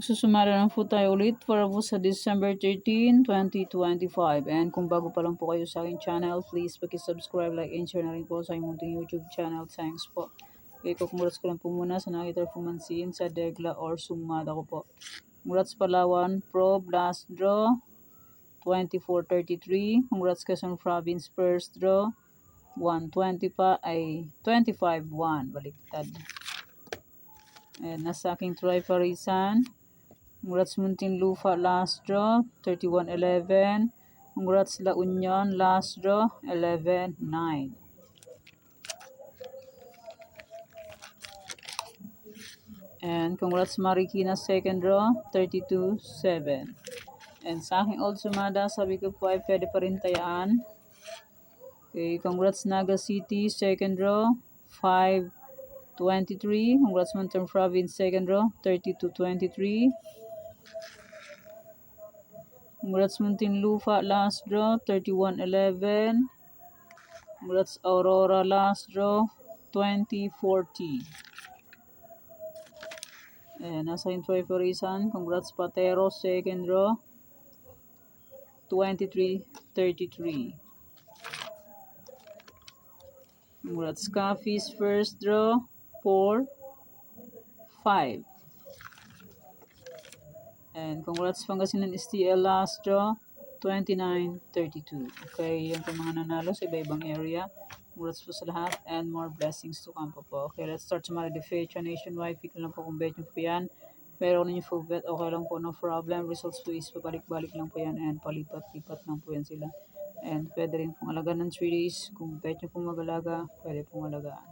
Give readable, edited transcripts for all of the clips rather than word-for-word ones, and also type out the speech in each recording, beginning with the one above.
Susumara lang po tayo ulit para po sa December 13, 2025. And kung bago pa lang po kayo sa aking channel, please subscribe, like, and share na rin po sa aking munting YouTube channel. Thanks po. Okay, kukumulas ko lang po muna sa nakita pumansin sa Degla or Sumada ko po. Congrats Palawan, Prob, last draw, 24-33. Congrats Quezon Province, first draw, 25-1. Baliktad. And nasa aking Trifarisan. Congrats Muntinlupa, last draw, 31-11. Congrats La Union, last draw, 11-9. And congrats Marikina, second draw, 32-7. And sa aking old sumada, sabi ko po ay pwede pa rin tayaan. Okay, congrats Naga City, second draw, 5-23. Congrats Mountain Province, second draw, 32-23. Congrats Muntinlupa, last draw, 31-11. Congrats Aurora, last draw, 20-40. And nasa Troy Forisan, congrats Patero, second draw, 23-33. Congrats Coffee's first draw, 4-5. And congrats Pangasinan STL, last draw, 29-32. Okay, yan po mga nanalo sa iba-ibang area. Congrats po sa lahat and more blessings to come po po. Okay, let's start sa mga defection nationwide. Pick lang po kung bet nyo po yan. Pero kung ninyo full bet, okay lang po, no problem. Results po is pabalik-balik lang po yan and palipat-lipat lang po yan sila. And pwede rin pong alagaan ng 3 days. Kung bet nyo pong mag-alaga, pwede pong alagaan.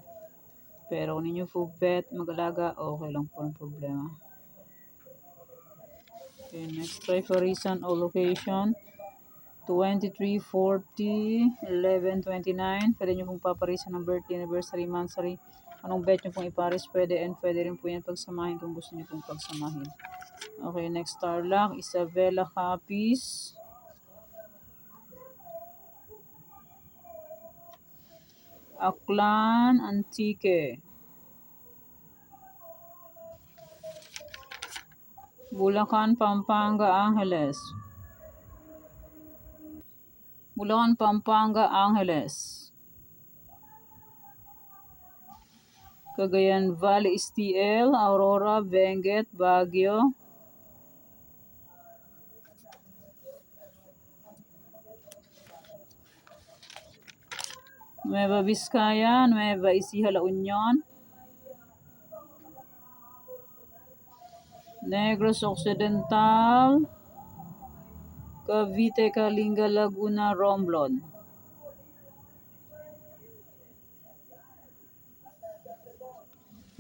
Pero kung ninyo full bet, mag-alaga, okay lang po ang problema. Okay, next try for reason or location. 23-40, 11-29. Pwede nyo pong paparisan ng birthday, anniversary, monthsary. Anong bet nyo pong iparis, pwede. And pwede rin po yan pagsamahin kung gusto nyo pong pagsamahin. Okay, next star luck, Isabela Capiz. Aklan Antique. Bulacan, Pampanga, Angeles. Bulacan, Pampanga, Angeles. Cagayan Valley STL, Aurora, Benguet, Baguio. Nueva Vizcaya, Nueva Ecija, La Union. Negros Occidental, Cavite, Kalinga, Laguna, Romblon.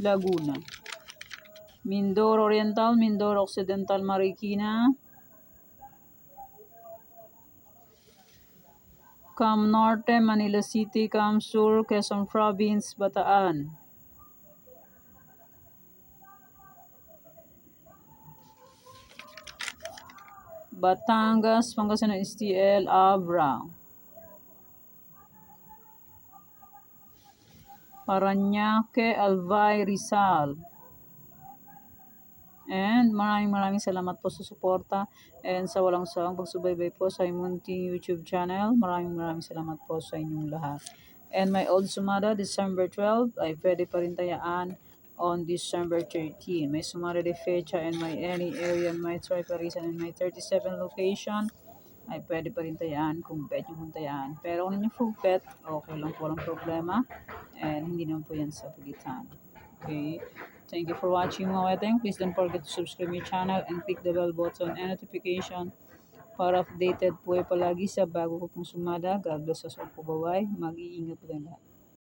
Laguna. Mindoro Oriental, Mindoro Occidental, Marikina. Cam Norte, Manila City, Cam Sur, Quezon Province, Bataan. Batangas, Pangasinan STL, Abra. Paranaque, Albay, Rizal. And maraming salamat po sa suporta and sa walang sawang pagsubaybay po sa munting YouTube channel. Maraming salamat po sa inyong lahat. And my old sumada, December 12, ay pwede pa rin tayaan on December 13. May sumada de fecha and may any area, may Trifarisan and may 37 location ay pwede pa rin tayaan kung bet nyo kung tayaan. Pero kung ninyo full bet, okay lang po, walang problema. And hindi naman po yan sa pagitan. Okay. Thank you for watching mga weteng. Please don't forget to subscribe my channel and click the bell button and notification para updated po palagi sa bago ko pong sumada. God bless us all po. Bye-bye. Mag-iingat po tayo lahat.